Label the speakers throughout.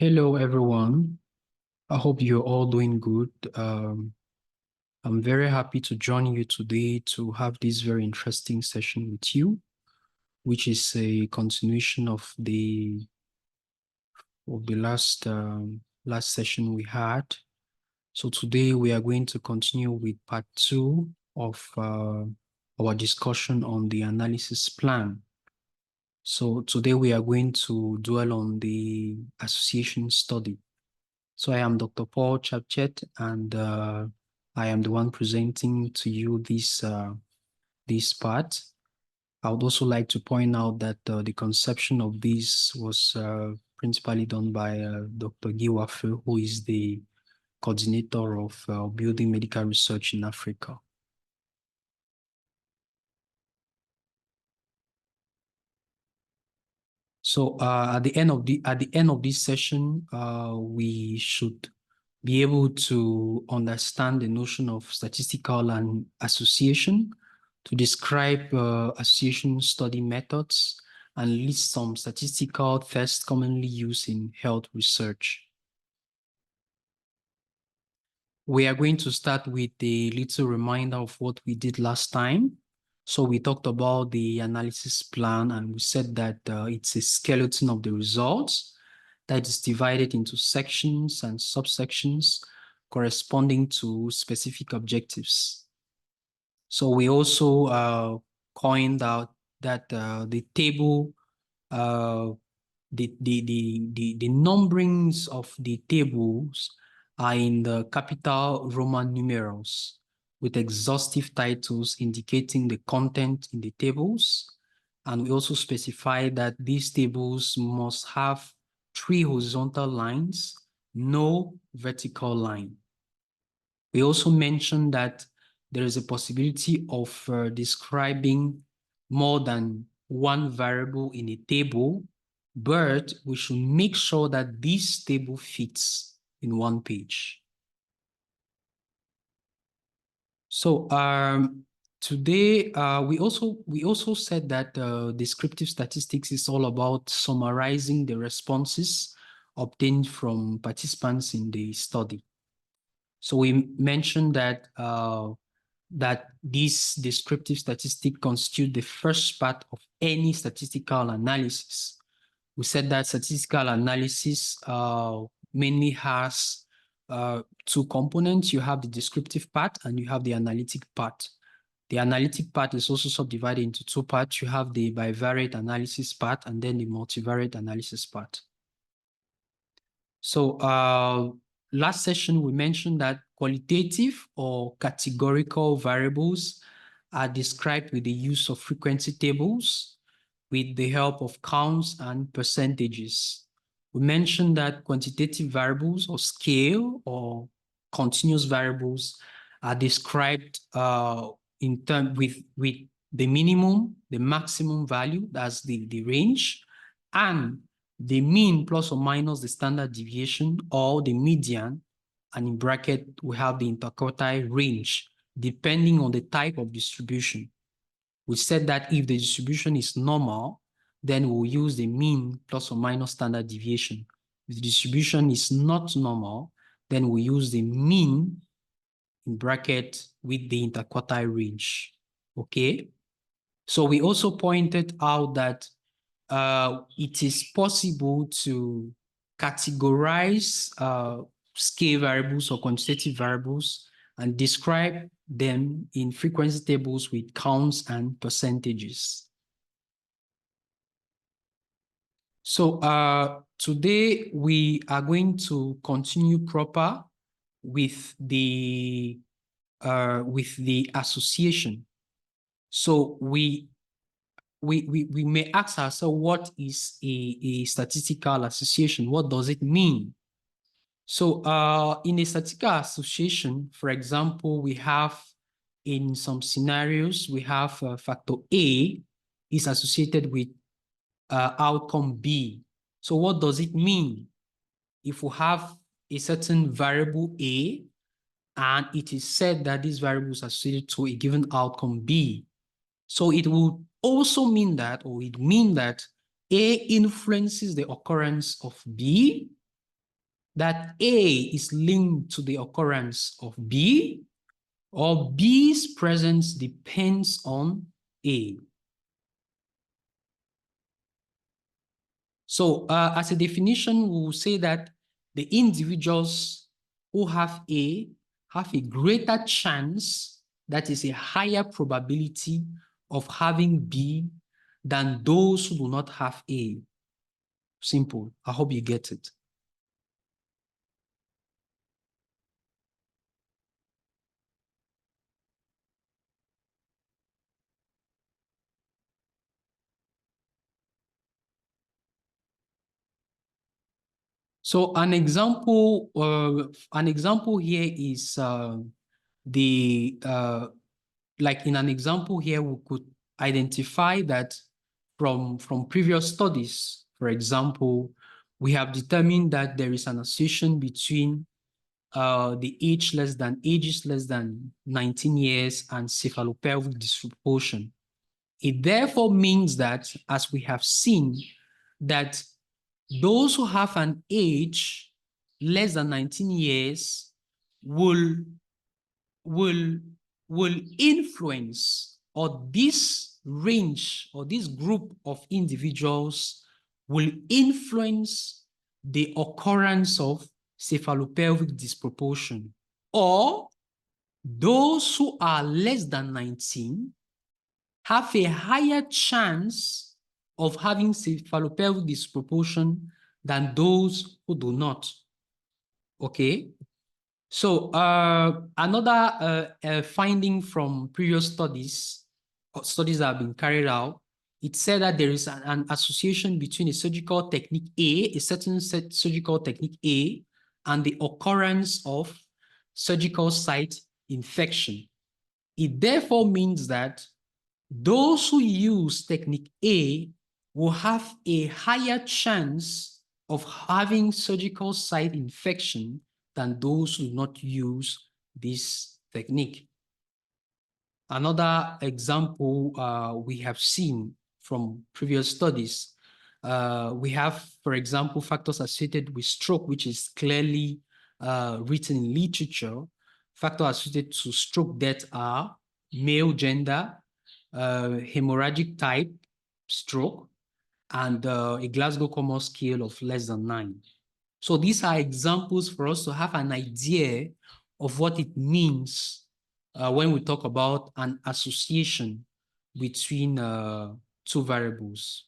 Speaker 1: Hello, everyone. I hope you're all doing good. I'm very happy to join you today to have this very interesting session with you, which is a continuation of the last session we had. So today we are going to continue with part 2 of our discussion on the analysis plan. So today we are going to dwell on the association study. So I am Dr. Paul Chapchet, and I am the one presenting to you this part. I would also like to point out that the conception of this was principally done by Dr. Guy Waffe, who is the coordinator of building medical research in Africa. So at the end of this session, we should be able to understand the notion of statistical and association, to describe association study methods, and list some statistical tests commonly used in health research. We are going to start with a little reminder of what we did last time. So we talked about the analysis plan, and we said that it's a skeleton of the results that is divided into sections and subsections corresponding to specific objectives. So we also coined out that the table, the numberings of the tables are in the capital Roman numerals, with exhaustive titles indicating the content in the tables. And we also specify that these tables must have 3 horizontal lines, no vertical line. We also mentioned that there is a possibility of describing more than one variable in a table, but we should make sure that this table fits in one page. So today we also said that descriptive statistics is all about summarizing the responses obtained from participants in the study. So we mentioned that that this descriptive statistic constitute the first part of any statistical analysis. We said that statistical analysis mainly has 2 components. You have the descriptive part and you have the analytic part. The analytic part is also subdivided into 2 parts. You have the bivariate analysis part and then the multivariate analysis part. So last session, we mentioned that qualitative or categorical variables are described with the use of frequency tables with the help of counts and percentages. We mentioned that quantitative variables or scale or continuous variables are described in terms with the minimum, the maximum value, that's the range, and the mean plus or minus the standard deviation or the median, and in bracket, we have the interquartile range, depending on the type of distribution. We said that if the distribution is normal, then we'll use the mean plus or minus standard deviation. If the distribution is not normal, then we use the mean in bracket with the interquartile range, okay? So we also pointed out that it is possible to categorize scale variables or quantitative variables and describe them in frequency tables with counts and percentages. So today we are going to continue proper with the association. So we may ask ourselves, what is a statistical association? What does it mean? So in a statistical association, for example, we have in some scenarios, we have factor A is associated with outcome B. So what does it mean? If we have a certain variable A and it is said that this variable is associated to a given outcome B, so it would also mean that, or it mean that A influences the occurrence of B, that A is linked to the occurrence of B, or B's presence depends on A. So as a definition, we will say that the individuals who have A have a greater chance, that is a higher probability of having B than those who do not have A. Simple. I hope you get it. So an example here is like in an example here, we could identify that from previous studies. For example, we have determined that there is an association between the ages less than 19 years and cephalopelvic disproportion. It therefore means that, as we have seen, that those who have an age less than 19 years will influence, or this range or this group of individuals will influence the occurrence of cephalopelvic disproportion. Or those who are less than 19 have a higher chance of having cephalopelvic disproportion than those who do not. Okay? So another finding from previous studies that have been carried out, it said that there is an association between a surgical technique A, a certain surgical technique A, and the occurrence of surgical site infection. It therefore means that those who use technique A will have a higher chance of having surgical site infection than those who do not use this technique. Another example we have seen from previous studies, we have, for example, factors associated with stroke, which is clearly written in literature. Factors associated to stroke death are male gender, hemorrhagic type stroke, and a Glasgow Coma scale of less than 9. So these are examples for us to have an idea of what it means when we talk about an association between two variables.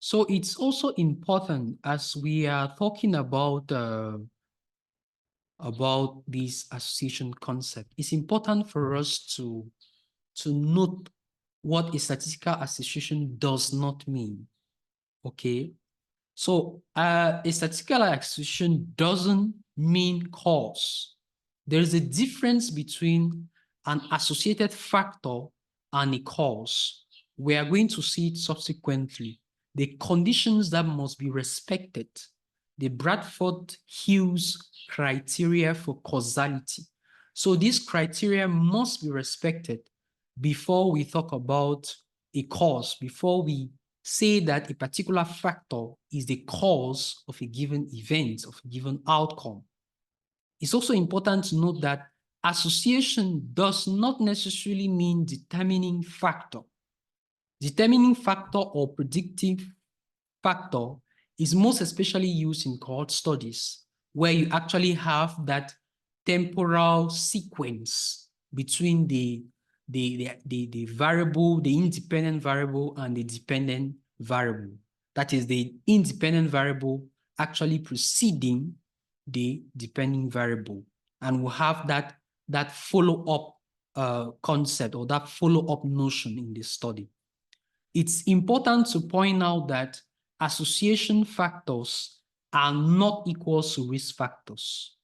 Speaker 1: So it's also important, as we are talking about this association concept, it's important for us to note what a statistical association does not mean. Okay, so a statistical association doesn't mean cause. There's a difference between an associated factor and a cause. We are going to see it subsequently. The conditions that must be respected, the Bradford-Hughes criteria for causality. So these criteria must be respected before we talk about a cause, before we say that a particular factor is the cause of a given event, of a given outcome. It's also important to note that association does not necessarily mean determining factor. Determining factor or predictive factor is most especially used in cohort studies, where you actually have that temporal sequence between the variable, the independent variable, and the dependent variable. That is, the independent variable actually preceding the dependent variable. And we'll have that follow-up concept, or that follow-up notion in this study. It's important to point out that association factors are not equal to risk factors,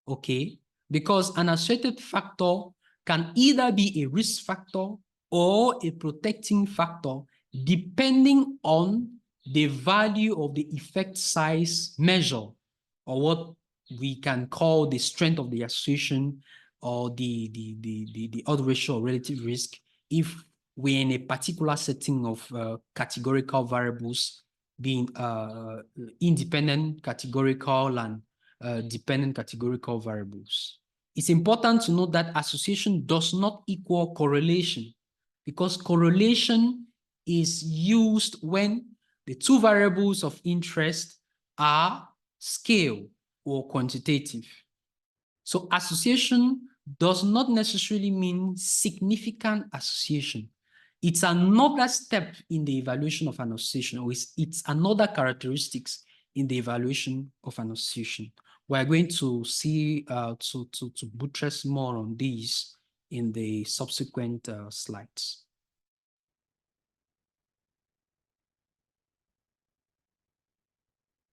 Speaker 1: okay? Because an associated factor can either be a risk factor or a protecting factor, depending on the value of the effect size measure. or what we can call the strength of the association, or the odds ratio or relative risk, if we're in a particular setting of categorical variables being independent categorical and dependent categorical variables. It's important to note that association does not equal correlation, because correlation is used when the two variables of interest are scale or quantitative. So association does not necessarily mean significant association. It's another step in the evaluation of an association, or it's another characteristics in the evaluation of an association. We're going to see to buttress more on these in the subsequent slides.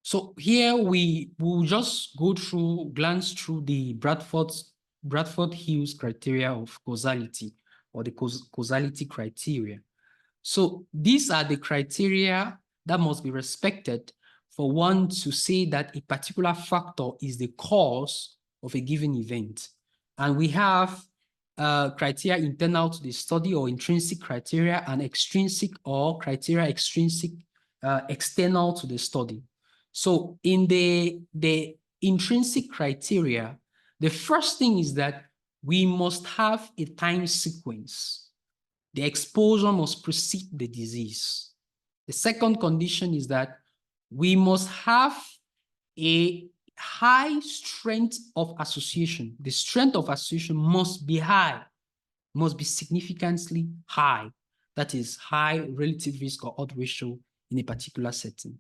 Speaker 1: So here we will just glance through the Bradford-Hughes criteria of causality, or the causality criteria. So these are the criteria that must be respected for one to say that a particular factor is the cause of a given event. And we have criteria internal to the study, or intrinsic criteria, and extrinsic or criteria external to the study. So in the intrinsic criteria, the first thing is that we must have a time sequence. The exposure must precede the disease. The second condition is that we must have a high strength of association. The strength of association must be high, must be significantly high. That is high relative risk or odds ratio in a particular setting.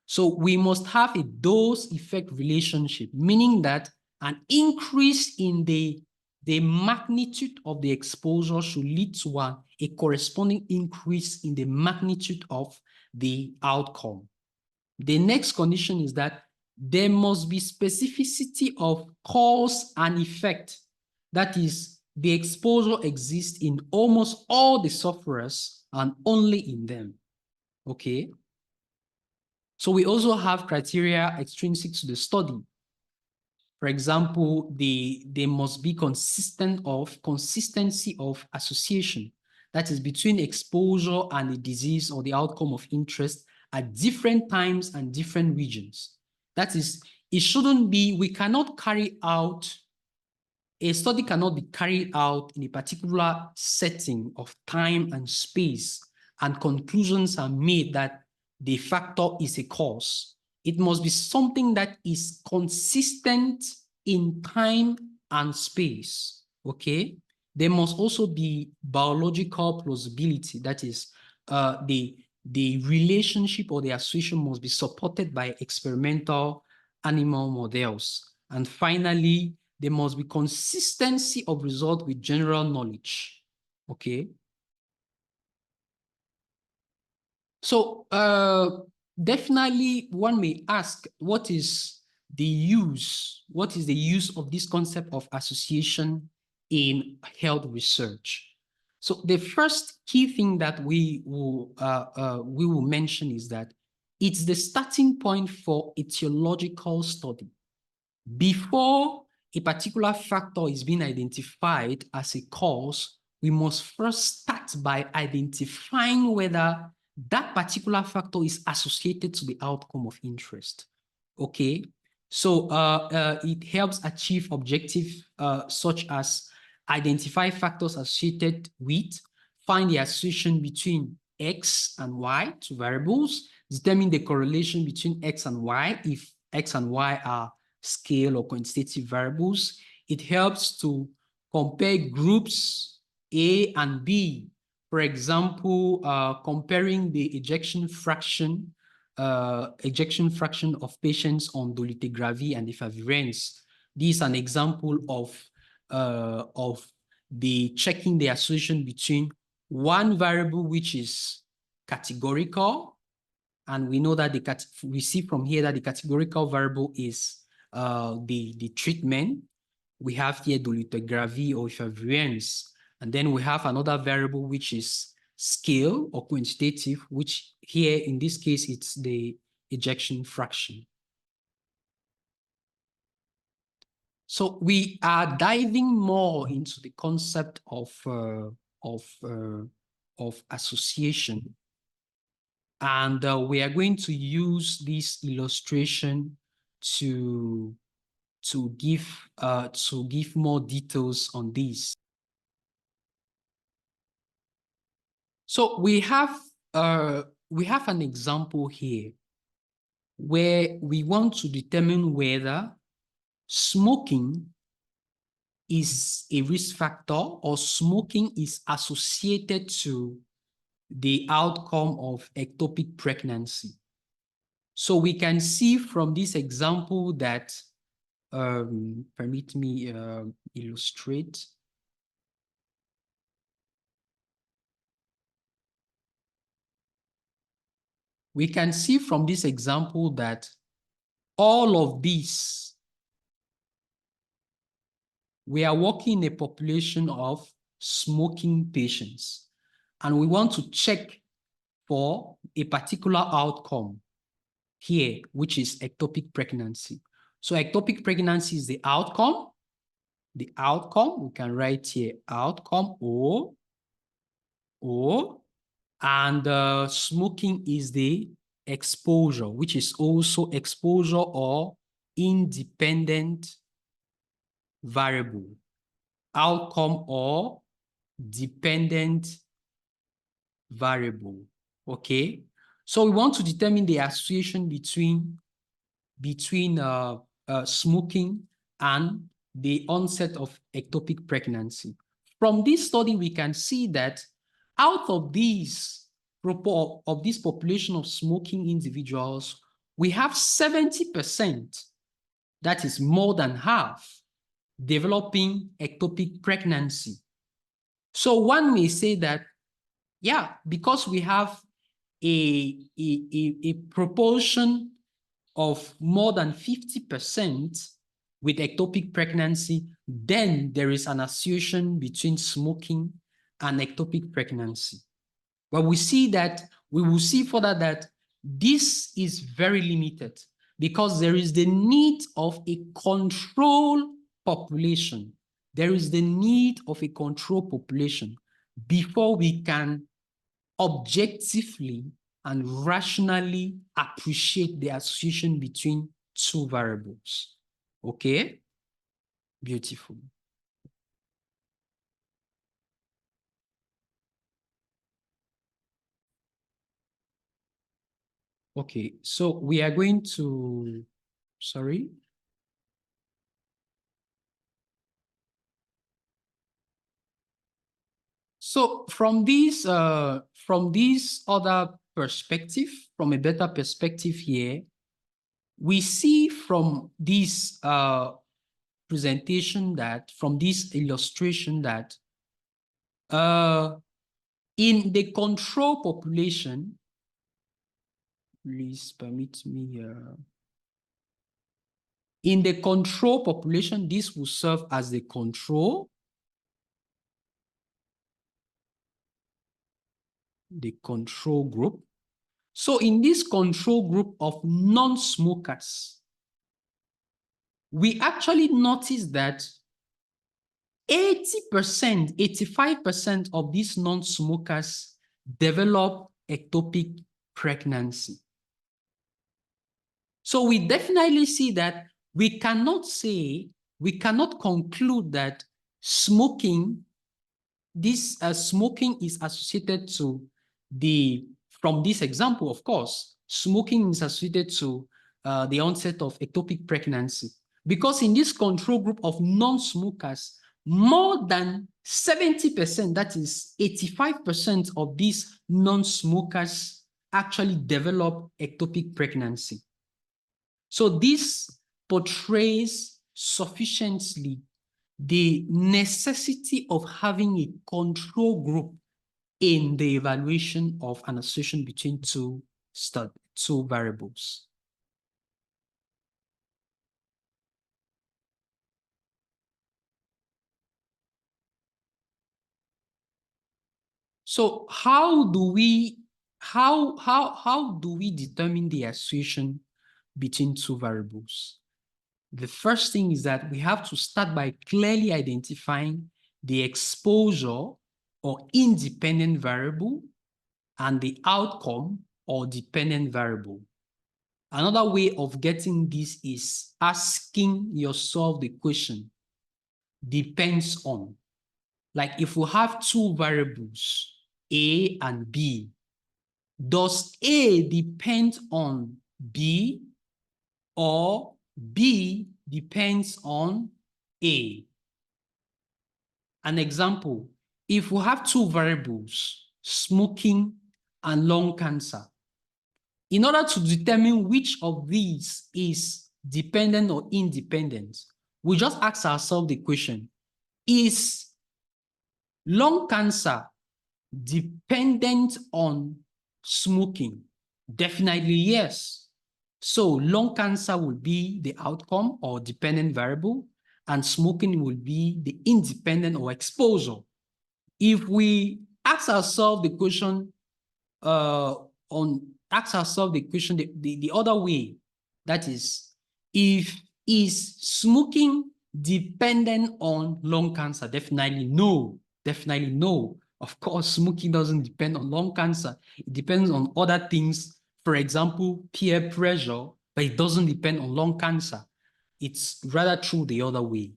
Speaker 1: So we must have a dose-effect relationship, meaning that an increase in the magnitude of the exposure should lead to a corresponding increase in the magnitude of the outcome. The next condition is that there must be specificity of cause and effect. That is, the exposure exists in almost all the sufferers and only in them. Okay? So we also have criteria extrinsic to the study. For example, they must be consistency of association. That is between exposure and the disease or the outcome of interest at different times and different regions. That is, it shouldn't be, a study cannot be carried out in a particular setting of time and space, and conclusions are made that the factor is a cause. It must be something that is consistent in time and space, okay? There must also be biological plausibility. That is, the relationship or the association must be supported by experimental animal models. And finally, there must be consistency of result with general knowledge, okay? So definitely one may ask, what is the use of this concept of association in health research? So the first key thing that we will mention is that it's the starting point for etiological study. Before a particular factor is being identified as a cause, we must first start by identifying whether that particular factor is associated to the outcome of interest. Okay, so it helps achieve objectives such as identify factors associated with, find the association between X and Y, two variables, determine the correlation between X and Y if X and Y are scale or quantitative variables. It helps to compare groups A and B. For example, comparing the ejection fraction of patients on dolutegravir and efavirenz. This is an example of the checking the association between one variable which is categorical, and we know that we see from here that the categorical variable is the treatment. We have here dolutegravir or efavirenz, and then we have another variable which is scale or quantitative, which here in this case it's the ejection fraction. So we are diving more into the concept of, of association. And we are going to use this illustration to, to give more details on this. So we have an example here where we want to determine whether smoking is a risk factor or smoking is associated to the outcome of ectopic pregnancy. So we can see from this example that, permit me illustrate. We can see from this example that all of these, we are working in a population of smoking patients, and we want to check for a particular outcome here, which is ectopic pregnancy. So ectopic pregnancy is the outcome. The outcome, we can write here outcome O, and smoking is the exposure, which is also exposure or independent variable. Outcome or dependent variable. Okay. So we want to determine the association between smoking and the onset of ectopic pregnancy. From this study, we can see that out of this population of smoking individuals, we have 70%, that is more than half, developing ectopic pregnancy. So one may say that, yeah, because we have a proportion of more than 50% with ectopic pregnancy, then there is an association between smoking and ectopic pregnancy. But we will see further that this is very limited because there is the need of a control population. There is the need of a control population before we can objectively and rationally appreciate the association between two variables. Okay? Beautiful. Okay, so we are going to, sorry. So from this other perspective, from a better perspective here, we see from this presentation that, from this illustration that in the control population, please permit me, in the control population, this will serve as the control, group. So in this control group of non-smokers, we actually notice that 80%, 85% of these non-smokers develop ectopic pregnancy. So we definitely see that we cannot conclude that smoking is associated to from this example, of course, smoking is associated to the onset of ectopic pregnancy. Because in this control group of non-smokers, more than 70%, that is 85% of these non-smokers actually develop ectopic pregnancy. So this portrays sufficiently the necessity of having a control group in the evaluation of an association between two variables. So how do we determine the association between two variables? The first thing is that we have to start by clearly identifying the exposure or independent variable and the outcome or dependent variable. Another way of getting this is asking yourself the question, depends on. Like if we have two variables, A and B, does A depend on B or B depends on A? An example, if we have two variables, smoking and lung cancer, in order to determine which of these is dependent or independent, we just ask ourselves the question, is lung cancer dependent on smoking? Definitely yes. So lung cancer will be the outcome or dependent variable, and smoking will be the independent or exposure. If we ask ourselves the question the other way, that is smoking dependent on lung cancer? Definitely no. Definitely no. Of course, smoking doesn't depend on lung cancer. It depends on other things. For example, peer pressure, but it doesn't depend on lung cancer. It's rather true the other way.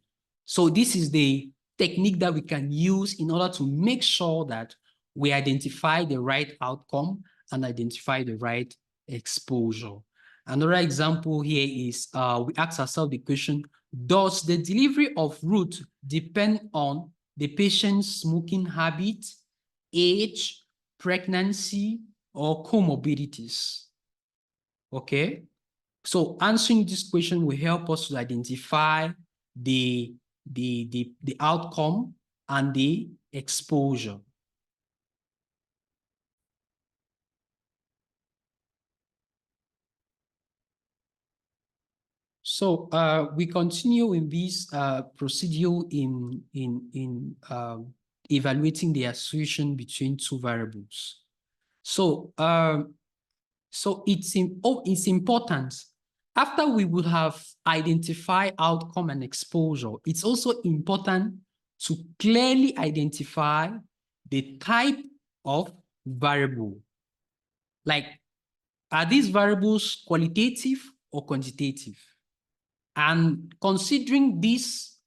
Speaker 1: So this is the technique that we can use in order to make sure that we identify the right outcome and identify the right exposure. Another example here is we ask ourselves the question, does the delivery of route depend on the patient's smoking habit, age, pregnancy, or comorbidities? Okay, so answering this question will help us to identify the outcome and the exposure. So we continue in this procedure in evaluating the association between two variables. So it's important, after we would have identified outcome and exposure, it's also important to clearly identify the type of variable. Like, are these variables qualitative or quantitative? And considering this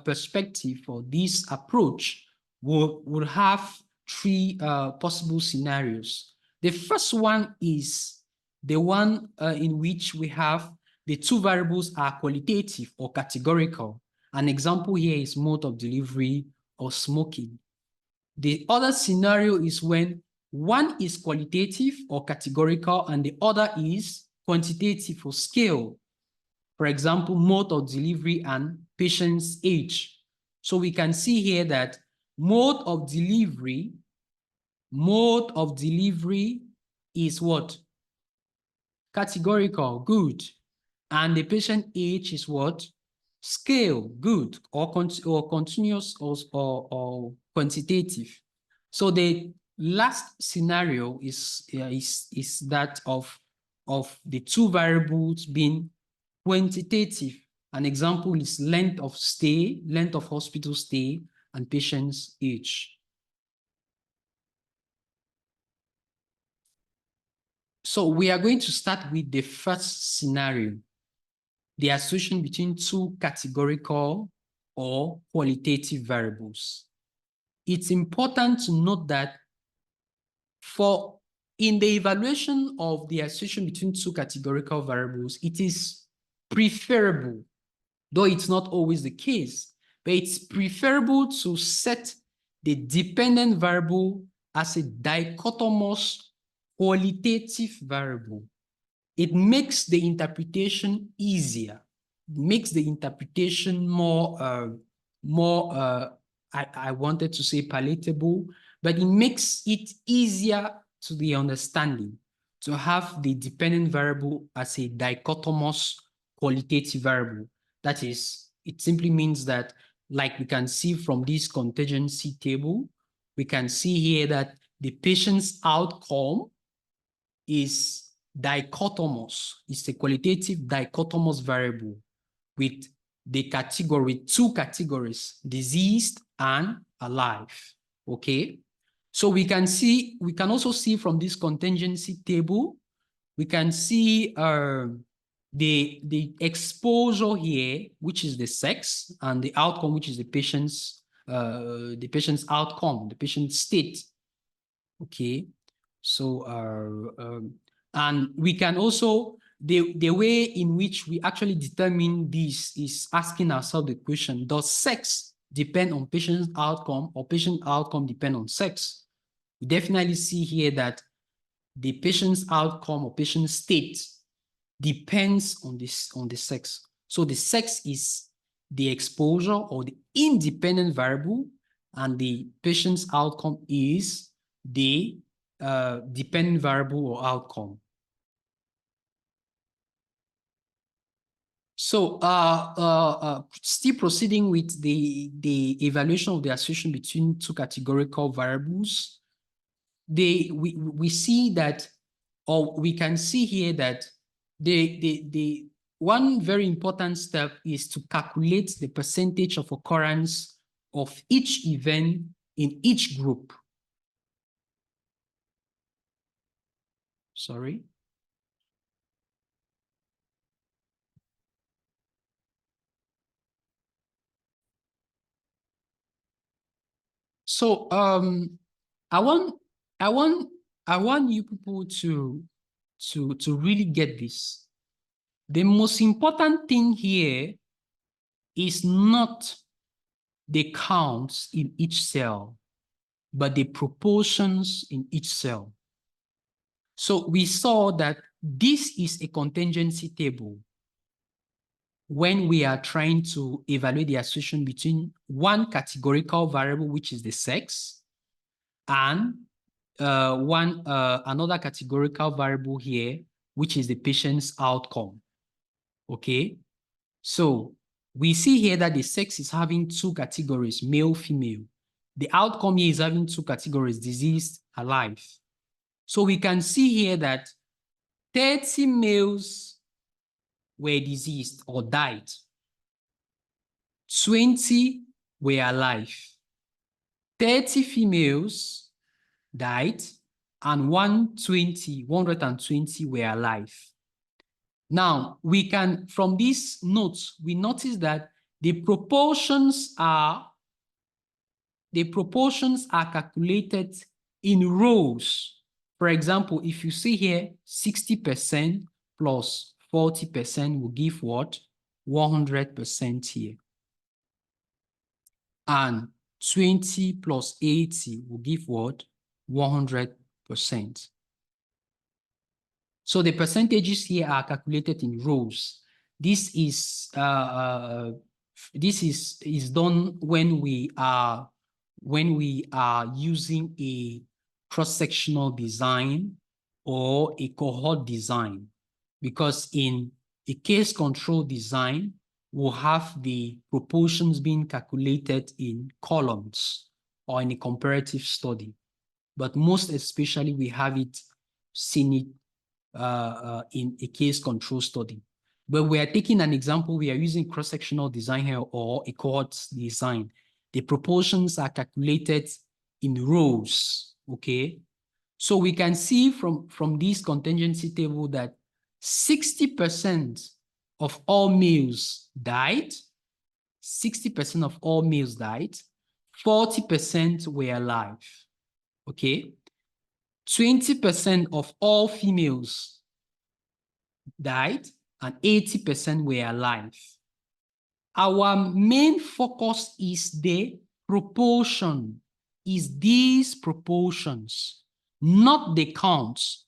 Speaker 1: perspective or this approach, we'll have three possible scenarios. The first one is the one in which we have the two variables are qualitative or categorical. An example here is mode of delivery or smoking. The other scenario is when one is qualitative or categorical and the other is quantitative or scale. For example, mode of delivery and patient's age. So we can see here that mode of delivery is what? Categorical, good. And the patient age is what? Scale, good, or continuous or quantitative. So the last scenario is that of the two variables being quantitative. An example is length of stay, length of hospital stay, and patient's age. So we are going to start with the first scenario, the association between two categorical or qualitative variables. It's important to note that in the evaluation of the association between two categorical variables, it is preferable, though it's not always the case, but it's preferable to set the dependent variable as a dichotomous qualitative variable. It makes the interpretation easier, makes the interpretation more, I wanted to say palatable, but it makes it easier to the understanding to have the dependent variable as a dichotomous qualitative variable. That is, it simply means that, like we can see from this contingency table, we can see here that the patient's outcome is dichotomous. It's a qualitative dichotomous variable. with the category, two categories, diseased and alive. Okay. So we can also see from this contingency table, we can see the exposure here, which is the sex, and the outcome, which is the patient's outcome, the patient's state. Okay. So and we can also, the way in which we actually determine this is asking ourselves the question, does sex depend on patient outcome or patient outcome depend on sex? We definitely see here that the patient's outcome or patient state depends on the sex. So the sex is the exposure or the independent variable, and the patient's outcome is the dependent variable or outcome. So still proceeding with the evaluation of the association between two categorical variables, we see that, or we can see here that the one very important step is to calculate the percentage of occurrence of each event in each group. Sorry. So I want you people to really get this. The most important thing here is not the counts in each cell, but the proportions in each cell. So we saw that this is a contingency table when we are trying to evaluate the association between one categorical variable, which is the sex, and another categorical variable here, which is the patient's outcome. Okay, so we see here that the sex is having two categories, male, female. The outcome here is having two categories, diseased, alive. So we can see here that 30 males were diseased or died. 20 were alive. 30 females died, and 120 were alive. Now, we can, from these notes, we notice that the proportions are calculated in rows. For example, if you see here, 60% plus 40% will give what? 100% here. And 20 plus 80 will give what? 100%. So the percentages here are calculated in rows. This is done when we are using a cross-sectional design or a cohort design, because in a case control design, we'll have the proportions being calculated in columns or in a comparative study. But most especially, we have it seen it in a case control study. But we are taking an example, we are using cross-sectional design here or a cohort design. The proportions are calculated in rows, okay? So we can see from this contingency table that 60% of all males died, 60% of all males died, 40% were alive, okay? 20% of all females died, and 80% were alive. Our main focus is the proportion, is these proportions, not the counts.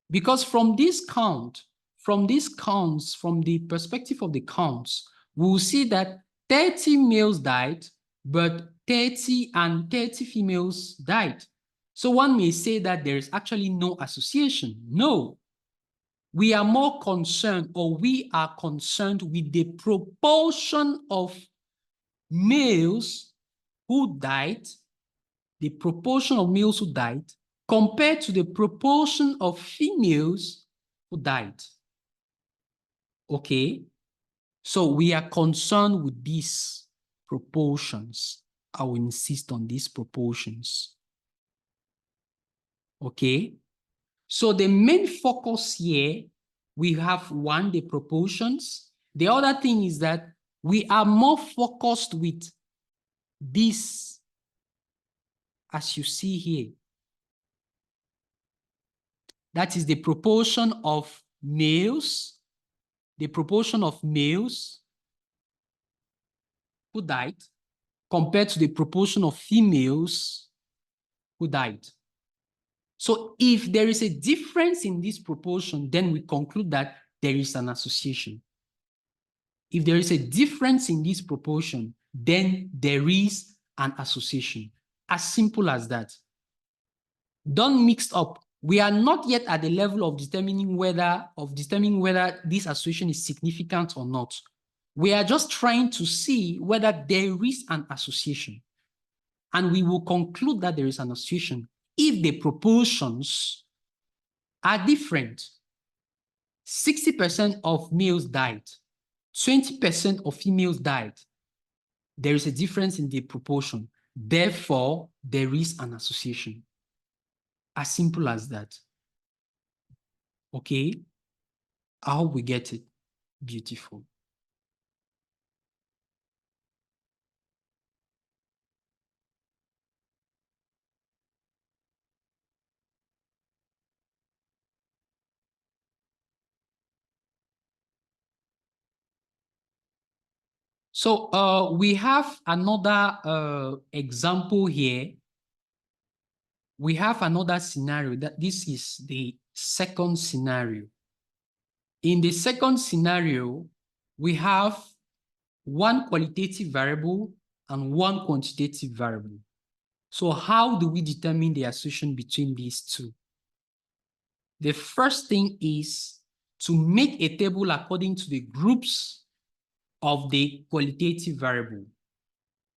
Speaker 1: Because from this count, from the perspective of the counts, we'll see that 30 males died, but 30 females died. So one may say that there is actually no association. No, we are more concerned, or we are concerned with the proportion of males who died, the proportion of males who died compared to the proportion of females who died. Okay, So we are concerned with these proportions. I will insist on these proportions. Okay. So the main focus here, we have one, the proportions. The other thing is that we are more focused with this, as you see here. That is the proportion of males, who died compared to the proportion of females who died. So if there is a difference in this proportion, then we conclude that there is an association. If there is a difference in this proportion, then there is an association. As simple as that. Don't mix up. We are not yet at the level of determining whether this association is significant or not. We are just trying to see whether there is an association. And we will conclude that there is an association if the proportions are different. 60% of males died, 20% of females died. There is a difference in the proportion. Therefore, there is an association. As simple as that. Okay? I hope we get it. Beautiful. So we have another example here. We have another scenario. That this is the second scenario. In the second scenario, we have one qualitative variable and one quantitative variable. So how do we determine the association between these two? The first thing is to make a table according to the groups of the qualitative variable.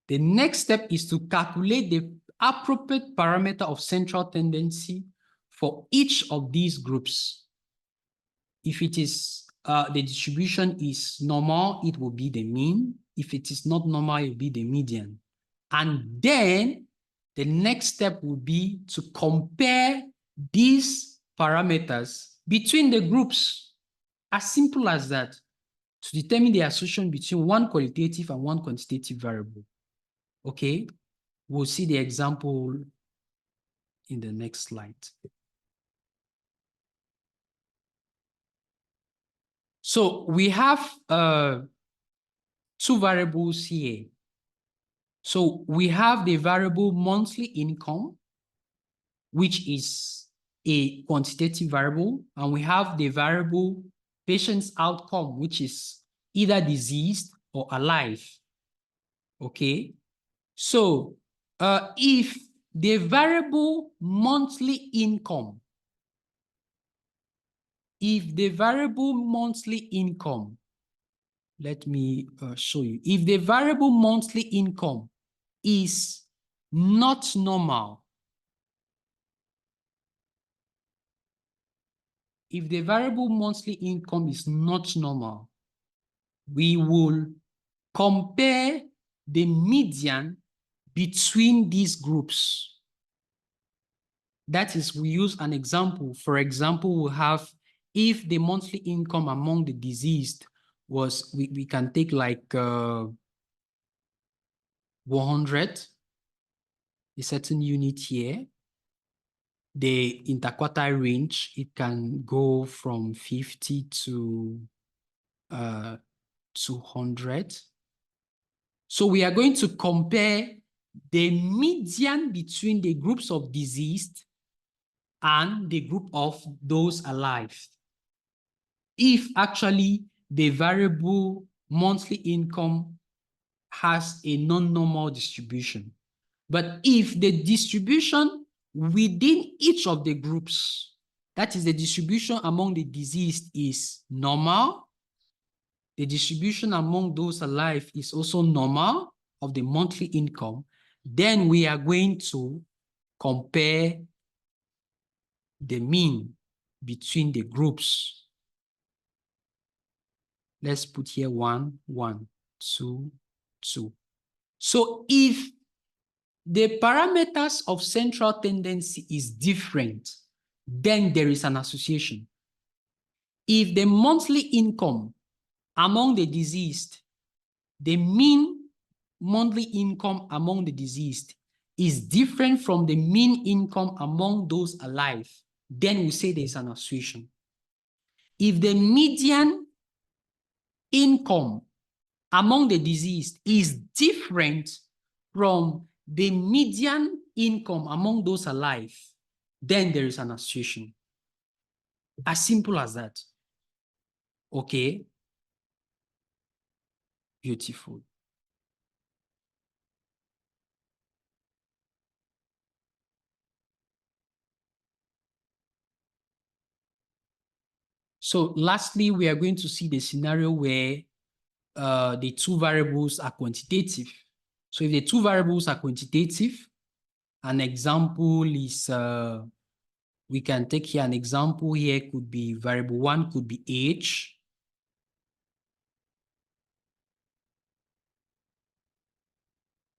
Speaker 1: The next step is to calculate the appropriate parameter of central tendency for each of these groups. If it is the distribution is normal, it will be the mean. If it is not normal, it will be the median. And then the next step will be to compare these parameters between the groups. As simple as that, to determine the association between one qualitative and one quantitative variable. Okay, we'll see the example in the next slide. So we have two variables here. So we have the variable monthly income, which is a quantitative variable, and we have the variable patient's outcome, which is either diseased or alive. Okay, so if the variable monthly income, let me show you. If the variable monthly income is not normal, we will compare the median between these groups. That is, we use an example. For example, we have, if the monthly income among the deceased was, we can take like 100, a certain unit here. The interquartile range, it can go from 50 to 200. So we are going to compare the median between the groups of deceased and the group of those alive. If actually the variable monthly income has a non-normal distribution. But if the distribution within each of the groups, that is the distribution among the deceased, is normal, the distribution among those alive is also normal of the monthly income, then we are going to compare the mean between the groups. Let's put here 1, 1, 2, 2. So if the parameters of central tendency is different, then there is an association. If the monthly income among the deceased, the mean monthly income among the deceased is different from the mean income among those alive, then we say there's an association. If the median income among the deceased is different from the median income among those alive, then there is an association. As simple as that. Okay? Beautiful. So lastly, we are going to see the scenario where the two variables are quantitative. So if the two variables are quantitative, an example is, we can take here an example here could be variable 1 could be age.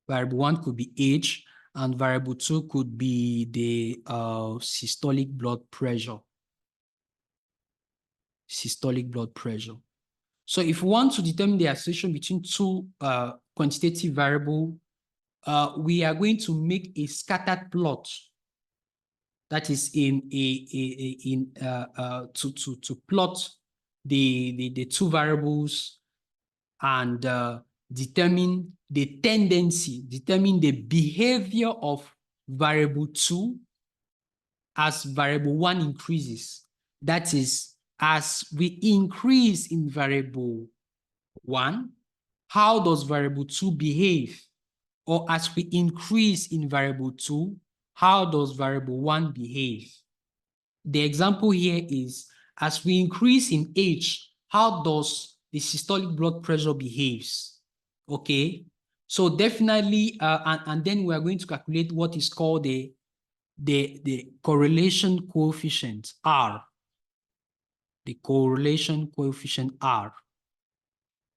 Speaker 1: Variable 1 could be age, and variable 2 could be the systolic blood pressure. Systolic blood pressure. So if we want to determine the association between two quantitative variables, we are going to make a scattered plot. That is to plot the two variables and determine the tendency, determine the behavior of variable 2 as variable 1 increases. That is, as we increase in variable 1, how does variable 2 behave? Or as we increase in variable 2, how does variable 1 behave? The example here is, as we increase in age, how does the systolic blood pressure behaves? Okay, so definitely, and then we are going to calculate what is called the correlation coefficient, R. The correlation coefficient, R.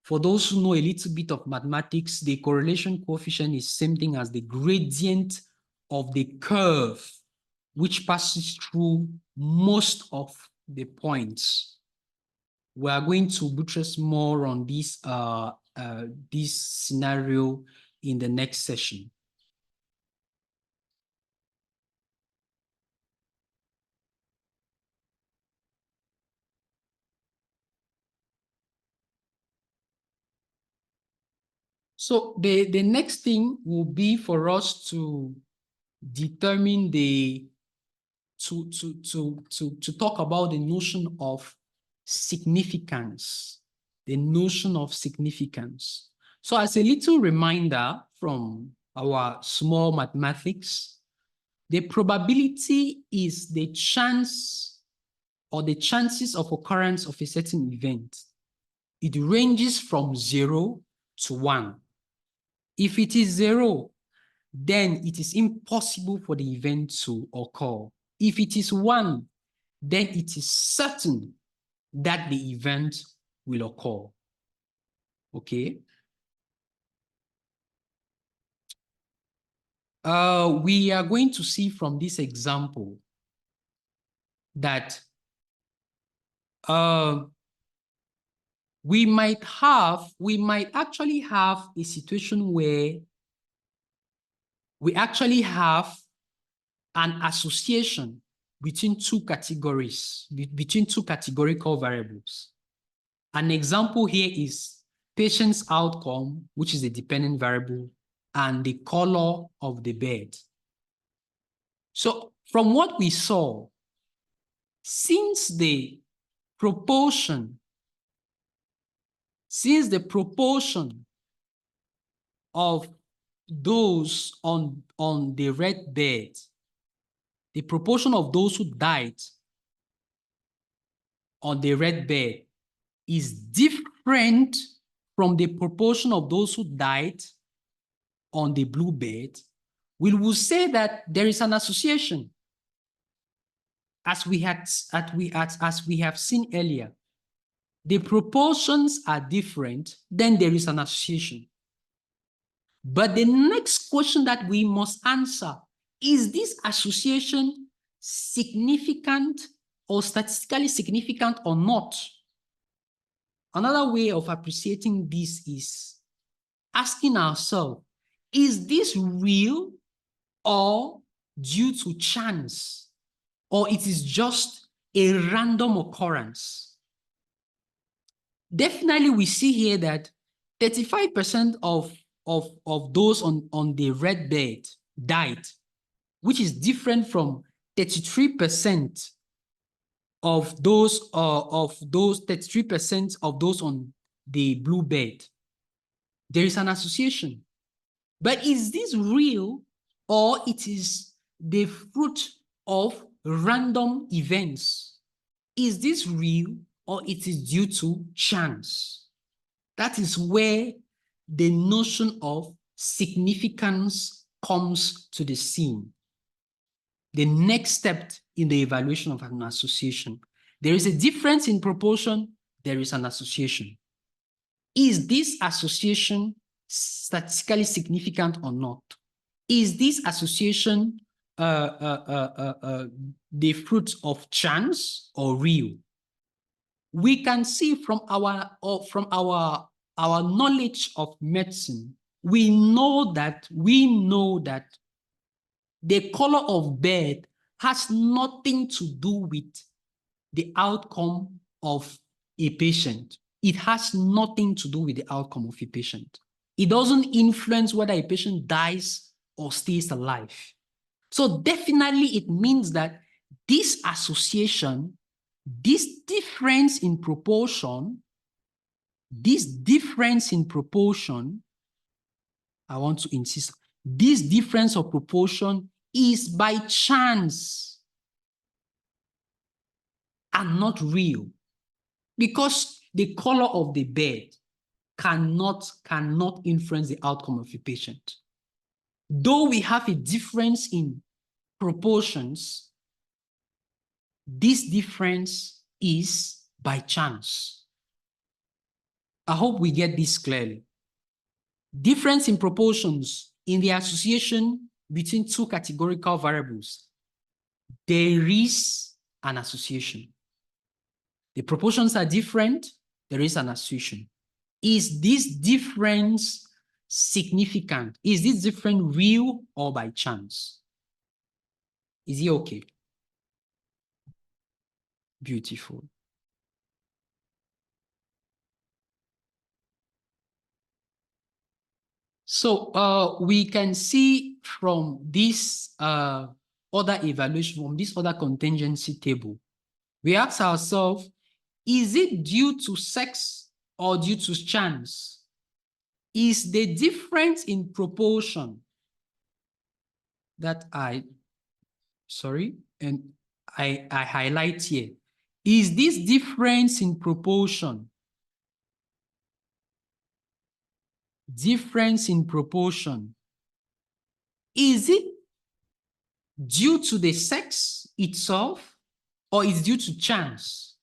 Speaker 1: For those who know a little bit of mathematics, the correlation coefficient is same thing as the gradient of the curve, which passes through most of the points. We are going to buttress more on this scenario in the next session. So the next thing will be for us to determine to talk about the notion of significance, the notion of significance. So as a little reminder from our small mathematics, the probability is the chance or the chances of occurrence of a certain event. It ranges from 0 to 1. If it is 0, then it is impossible for the event to occur. If it is 1, then it is certain that the event will occur. Okay? We are going to see from this example that we might actually have a situation where we actually have an association between two categories, between two categorical variables. An example here is patient's outcome, which is a dependent variable, and the color of the bed. So from what we saw, since the proportion of those on the red bed, the proportion of those who died on the red bed is different from the proportion of those who died on the blue bed, we will say that there is an association, as we have seen earlier. the proportions are different, then there is an association. But the next question that we must answer, is this association significant or statistically significant or not? Another way of appreciating this is asking ourselves, is this real or due to chance, or it is just a random occurrence? Definitely, we see here that 35% of those on the red bed died, which is different from 33% of those 33% of those on the blue bed. There is an association. But is this real, or it is the fruit of random events? Is this real, or it is due to chance? That is where the notion of significance comes to the scene. The next step in the evaluation of an association. There is a difference in proportion, there is an association. Is this association statistically significant or not? Is this association the fruit of chance or real? We can see from our knowledge of medicine, we know that the color of bed has nothing to do with the outcome of a patient. It has nothing to do with the outcome of a patient. It doesn't influence whether a patient dies or stays alive. So definitely it means that this association, this difference in proportion, I want to insist, this difference of proportion is by chance and not real, because the color of the bed cannot influence the outcome of a patient. Though we have a difference in proportions, this difference is by chance. I hope we get this clearly. Difference in proportions in the association between two categorical variables. There is an association. The proportions are different, there is an association. Is this difference significant? Is this difference real or by chance? Is it okay? Beautiful. So we can see from this other evaluation, from this other contingency table, we ask ourselves, is it due to sex or due to chance? Is the difference in proportion that I highlight here, is this difference in proportion, is it due to the sex itself or is it due to chance?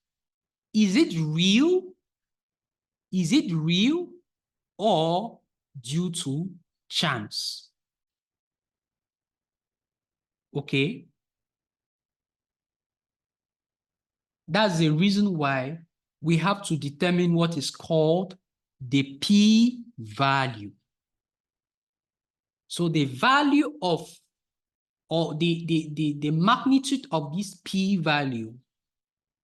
Speaker 1: Is it real? Or due to chance? Okay. That's the reason why we have to determine what is called the p-value. So the value of, or the magnitude of this p-value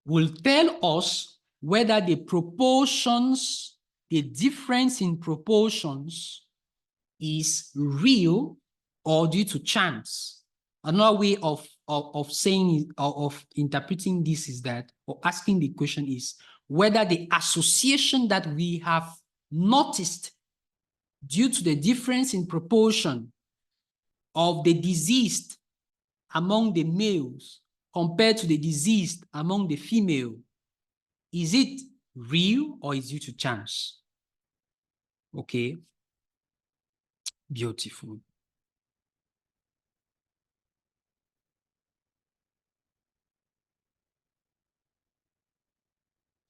Speaker 1: will tell us whether the proportions, the difference in proportions is real or due to chance. Another way of saying, of interpreting this is that, or asking the question is, whether the association that we have noticed due to the difference in proportion of the deceased among the males compared to the deceased among the female, is it real or is it due to chance? Okay. Beautiful.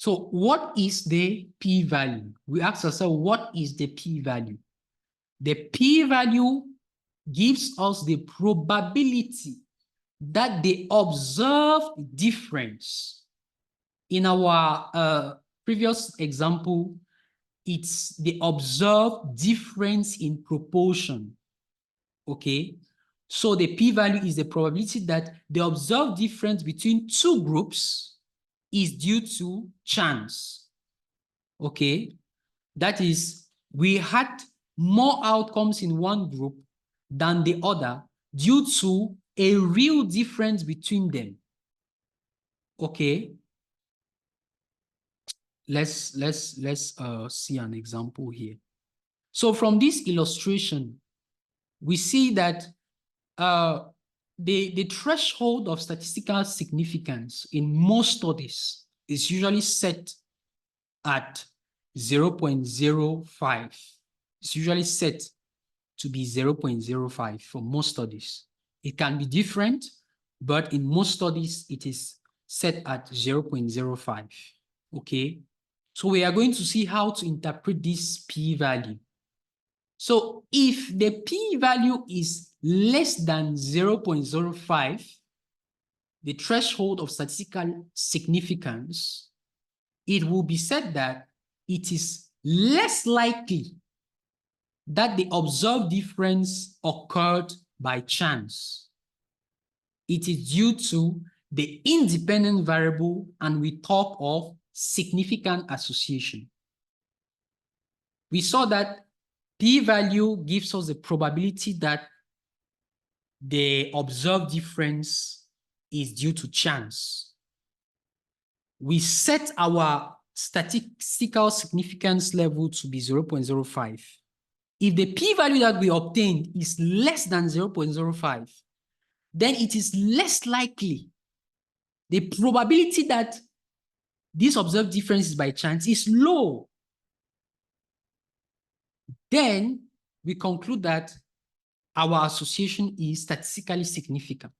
Speaker 1: So what is the p-value? We ask ourselves, what is the p-value? The p-value gives us the probability that the observed difference. In our previous example, it's the observed difference in proportion. Okay, so the p-value is the probability that the observed difference between two groups is due to chance. Okay, that is, we had more outcomes in one group than the other due to a real difference between them. Okay, let's see an example here. So from this illustration, we see that the threshold of statistical significance in most studies is usually set at 0.05. It's usually set to be 0.05 for most studies. It can be different, but in most studies, it is set at 0.05. Okay, so we are going to see how to interpret this p-value. So if the p-value is less than 0.05, the threshold of statistical significance, it will be said that it is less likely that the observed difference occurred by chance. It is due to the independent variable, and we talk of significant association. We saw that p-value gives us the probability that the observed difference is due to chance. We set our statistical significance level to be 0.05. If the p-value that we obtained is less than 0.05, then it is less likely. The probability that this observed difference is by chance is low. Then we conclude that our association is statistically significant.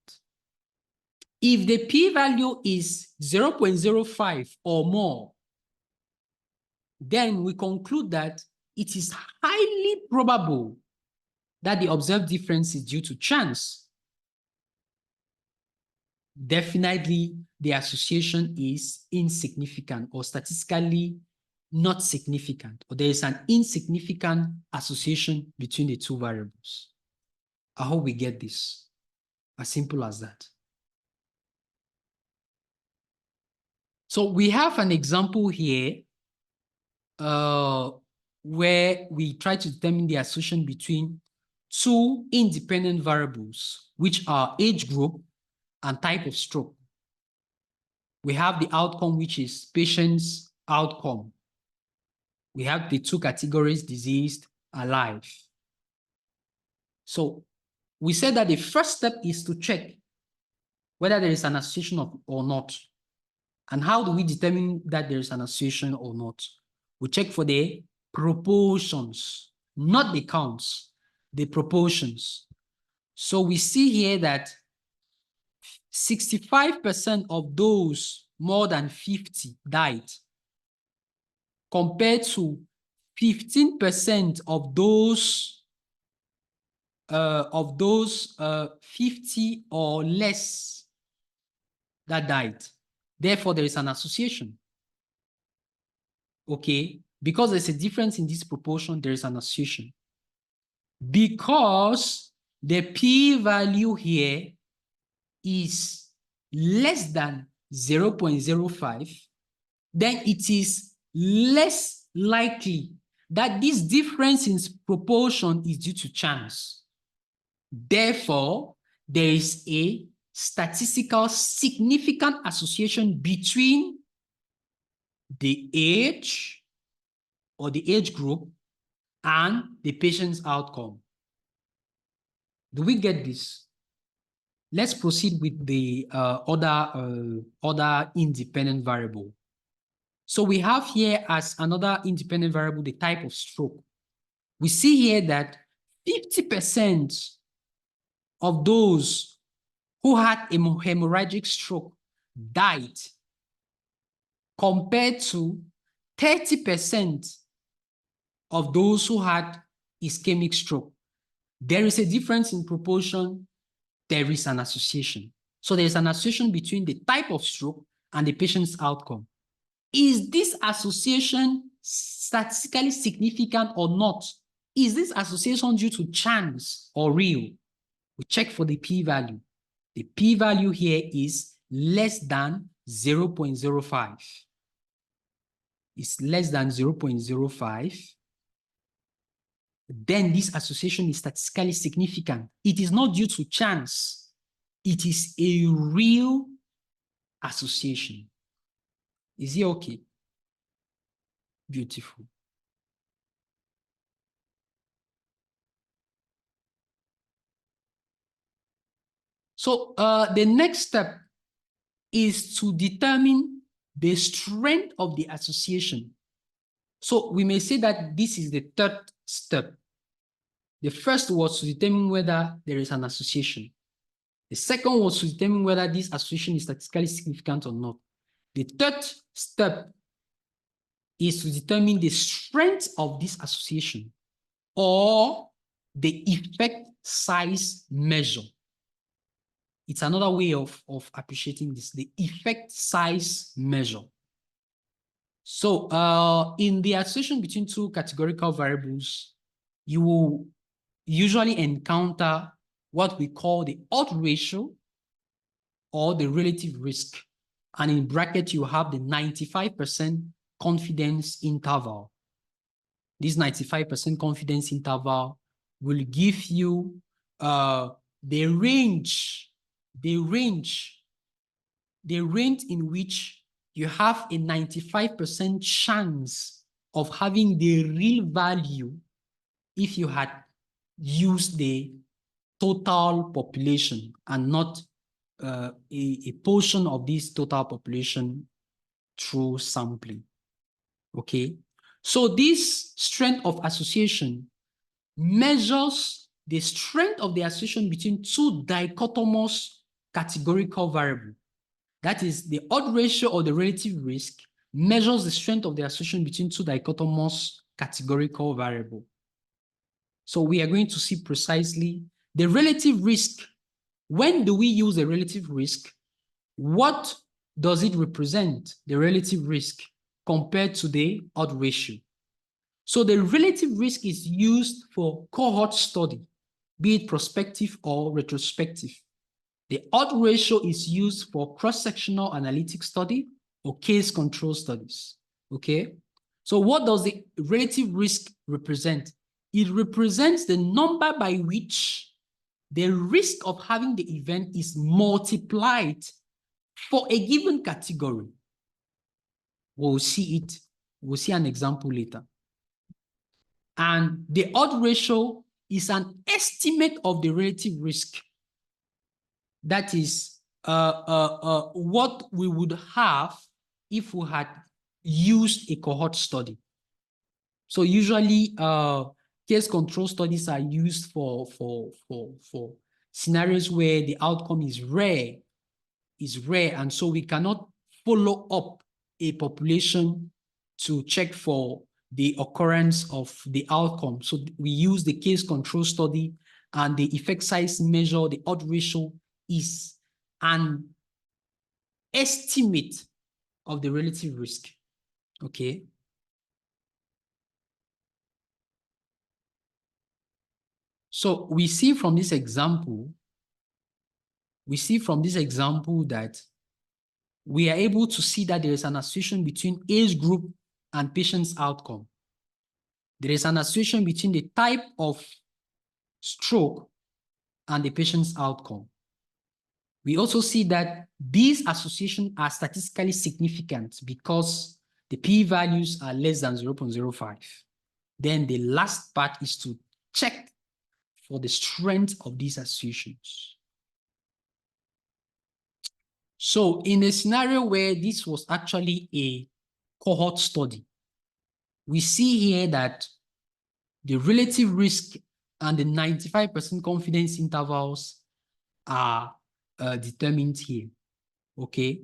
Speaker 1: If the p-value is 0.05 or more, then we conclude that it is highly probable that the observed difference is due to chance. Definitely, the association is insignificant or statistically not significant, or there is an insignificant association between the two variables. I hope we get this. As simple as that. So we have an example here where we try to determine the association between two independent variables, which are age group and type of stroke. We have the outcome, which is patient's outcome. We have the two categories, diseased, alive. So we said that the first step is to check whether there is an association or not. And how do we determine that there is an association or not? We check for the proportions, not the counts, the proportions. So we see here that 65% of those more than 50 died, compared to 15% of those 50 or less that died. Therefore, there is an association. Okay, because there's a difference in this proportion, there is an association. Because the p-value here is less than 0.05, then it is less likely that this difference in proportion is due to chance. Therefore, there is a statistical significant association between the age or the age group and the patient's outcome. Do we get this? Let's proceed with the other independent variable. So we have here as another independent variable the type of stroke. We see here that 50% of those who had a hemorrhagic stroke died compared to 30% of those who had ischemic stroke. There is a difference in proportion. There is an association. So there is an association between the type of stroke and the patient's outcome. Is this association statistically significant or not? Is this association due to chance or real? We check for the p-value. The p-value here is less than 0.05. It's less than 0.05. Then this association is statistically significant. It is not due to chance. It is a real association. Is it okay? Beautiful. So the next step is to determine the strength of the association. So we may say that this is the third step. The first was to determine whether there is an association. The second was to determine whether this association is statistically significant or not. The third step is to determine the strength of this association or the effect size measure. It's another way of appreciating this, the effect size measure. So in the association between two categorical variables, you will usually encounter what we call the odds ratio or the relative risk. And in bracket, you have the 95% confidence interval. This 95% confidence interval will give you the range in which you have a 95% chance of having the real value if you had used the total population and not a portion of this total population through sampling. Okay, so this strength of association measures the strength of the association between two dichotomous categorical variables. That is, the odds ratio or the relative risk measures the strength of the association between two dichotomous categorical variables. So we are going to see precisely the relative risk. When do we use the relative risk? What does it represent, the relative risk, compared to the odds ratio? So the relative risk is used for cohort study, be it prospective or retrospective. The odds ratio is used for cross-sectional analytic study or case control studies, okay? So what does the relative risk represent? It represents the number by which the risk of having the event is multiplied for a given category. We'll see it. We'll see an example later. And the odds ratio is an estimate of the relative risk. That is what we would have if we had used a cohort study. So usually case control studies are used for scenarios where the outcome is rare, and so we cannot follow up a population to check for the occurrence of the outcome. So we use the case control study, and the effect size measure, the odds ratio, is an estimate of the relative risk, okay? So we see from this example that we are able to see that there is an association between age group and patient's outcome. There is an association between the type of stroke and the patient's outcome. We also see that these associations are statistically significant because the p-values are less than 0.05. Then the last part is to check for the strength of these associations. So in a scenario where this was actually a cohort study, we see here that the relative risk and the 95% confidence intervals are determined here, okay?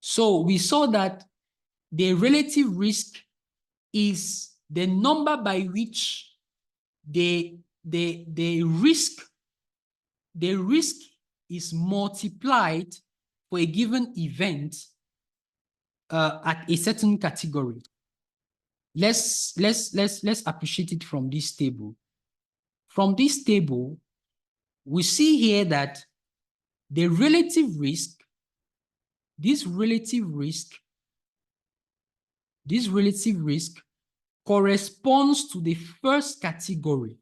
Speaker 1: So we saw that the relative risk is the number by which the risk is multiplied for a given event at a certain category. Let's appreciate it from this table. From this table, we see here that the relative risk, this relative risk corresponds to the first category.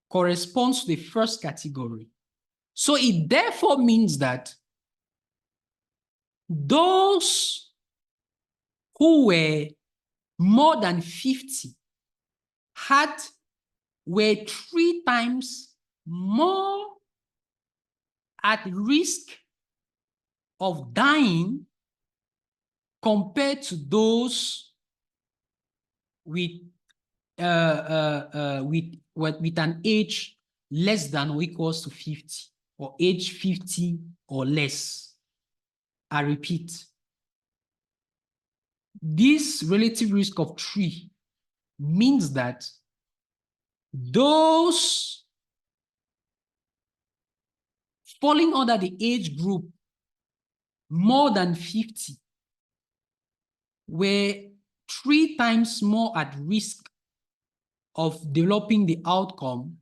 Speaker 1: Corresponds to the first category. So it therefore means that those who were more than 50 were 3 times more at risk of dying compared to those with an age less than or equals to 50 or age 50 or less. I repeat, this relative risk of 3 means that those falling under the age group more than 50 were 3 times more at risk of developing the outcome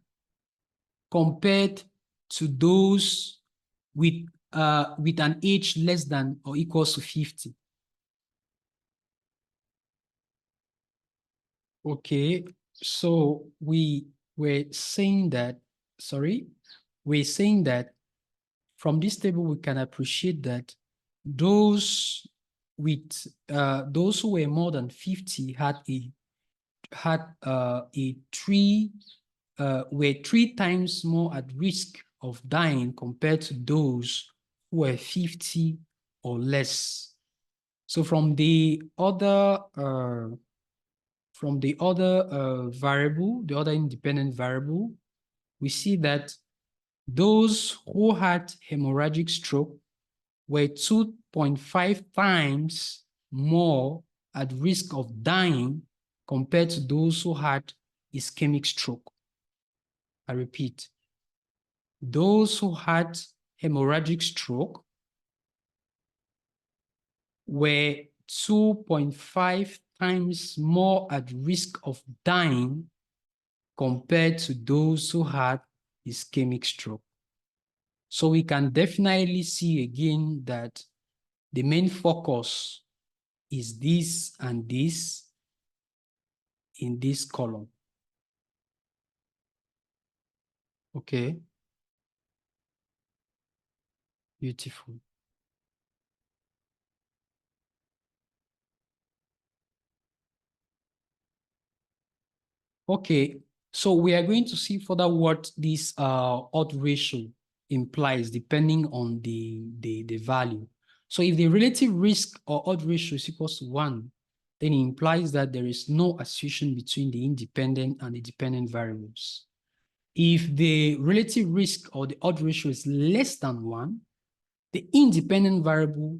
Speaker 1: compared to those with an age less than or equals to 50. Okay, so we were saying that, from this table we can appreciate that those who were more than 50 were 3 times more at risk of dying compared to those who were 50 or less. So from the other variable, the other independent variable, we see that those who had hemorrhagic stroke were 2.5 times more at risk of dying compared to those who had ischemic stroke. I repeat, those who had hemorrhagic stroke were 2.5 times more at risk of dying compared to those who had ischemic stroke. So we can definitely see again that the main focus is this and this in this column. Okay. Beautiful. Okay, so we are going to see further what this odd ratio implies depending on the value. So if the relative risk or odd ratio is equals to 1, then it implies that there is no association between the independent and the dependent variables. If the relative risk or the odd ratio is less than 1, the independent variable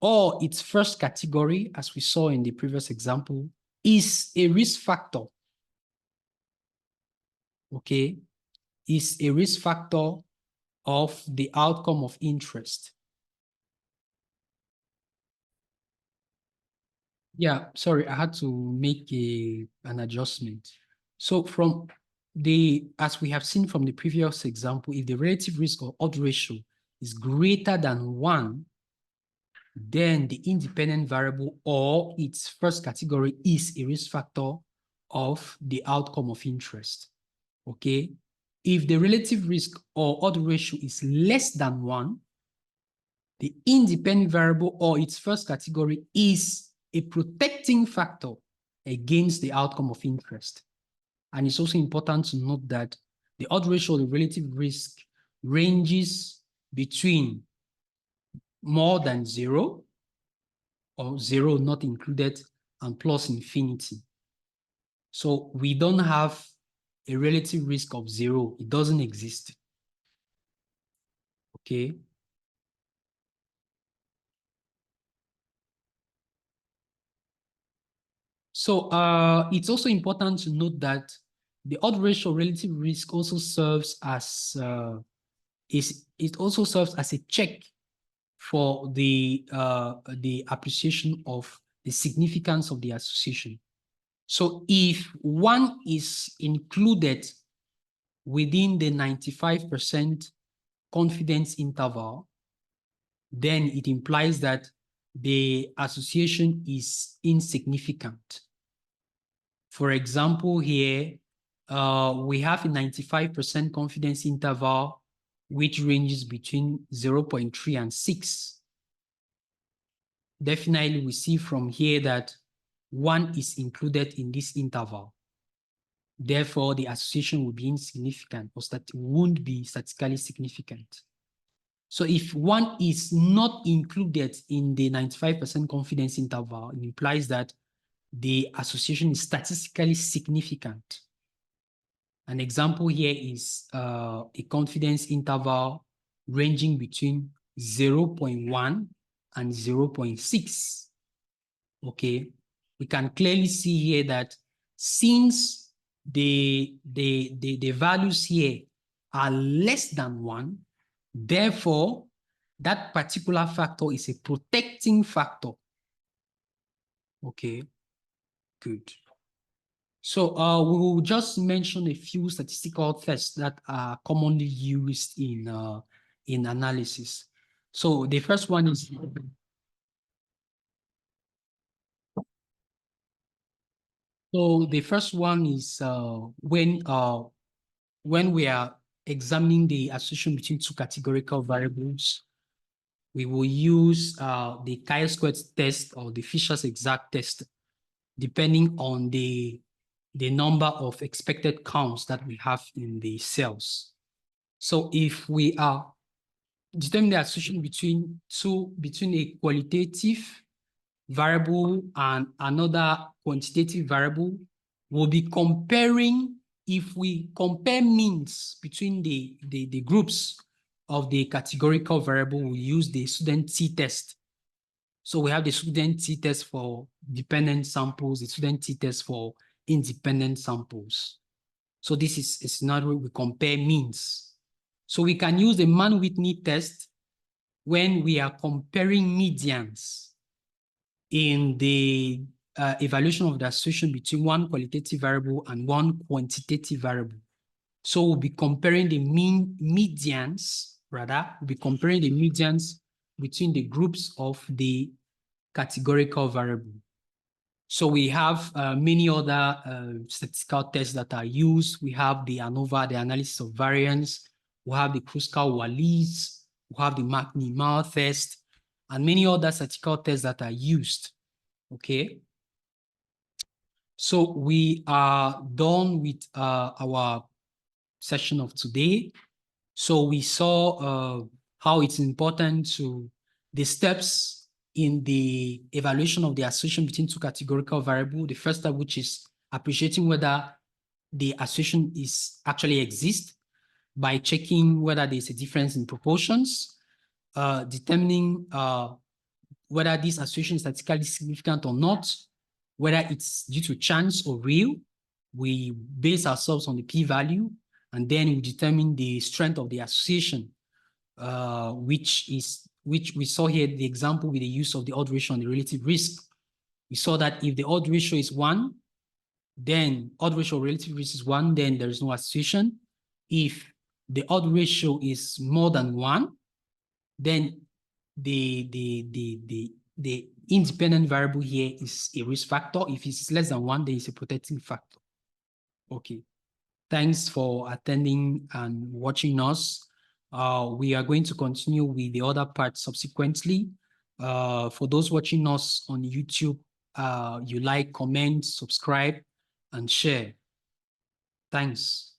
Speaker 1: or its first category, as we saw in the previous example, is a risk factor. Okay, is a risk factor of the outcome of interest. Yeah, sorry, I had to make an adjustment. So from as we have seen from the previous example, if the relative risk or odd ratio is greater than 1, then the independent variable or its first category is a risk factor of the outcome of interest. Okay, if the relative risk or odd ratio is less than 1, the independent variable or its first category is a protecting factor against the outcome of interest. And it's also important to note that the odd ratio or the relative risk ranges between more than 0 or 0 not included and plus infinity. So we don't have a relative risk of 0. It doesn't exist. Okay. So it's also important to note that the odd ratio relative risk also serves as it also serves as a check for the appreciation of the significance of the association. So if one is included within the 95% confidence interval, then it implies that the association is insignificant. For example, here, we have a 95% confidence interval, which ranges between 0.3 and 6. Definitely, we see from here that 1 is included in this interval. Therefore, the association will be insignificant, or that won't be statistically significant. So if 1 is not included in the 95% confidence interval, it implies that the association is statistically significant. An example here is a confidence interval ranging between 0.1 and 0.6. Okay, we can clearly see here that since the values here are less than 1, therefore, that particular factor is a protecting factor. Okay, good. So we will just mention a few statistical tests that are commonly used in analysis. So the first one is when we are examining the association between two categorical variables, we will use the chi-squared test or the Fisher's exact test, depending on the number of expected counts that we have in the cells. So if we are determining the association between a qualitative variable and another quantitative variable, we'll be comparing. If we compare means between the groups of the categorical variable, we use the student t-test. So we have the student t-test for dependent samples, the student t-test for independent samples. So this is a scenario where we compare means. So we can use the Mann-Whitney test when we are comparing medians in the evaluation of the association between one qualitative variable and one quantitative variable. So we'll be comparing the medians between the groups of the categorical variable. So we have many other statistical tests that are used. We have the ANOVA, the analysis of variance. We have the Kruskal-Wallis. We have the Mac-Neimal test, and many other statistical tests that are used. Okay. So we are done with our session of today. So we saw how it's important to the steps in the evaluation of the association between two categorical variables. The first step, which is appreciating whether the association actually exists by checking whether there's a difference in proportions, determining whether this association is statistically significant or not, whether it's due to chance or real. We base ourselves on the p-value, and then we determine the strength of the association, which we saw here the example with the use of the odd ratio and the relative risk. We saw that if the odd ratio is 1, then odd ratio relative risk is 1, then there is no association. If the odd ratio is more than 1, then the independent variable here is a risk factor. If it's less than 1, then it's a protecting factor. Okay. Thanks for attending and watching us. We are going to continue with the other part subsequently. For those watching us on YouTube, you like, comment, subscribe, and share. Thanks.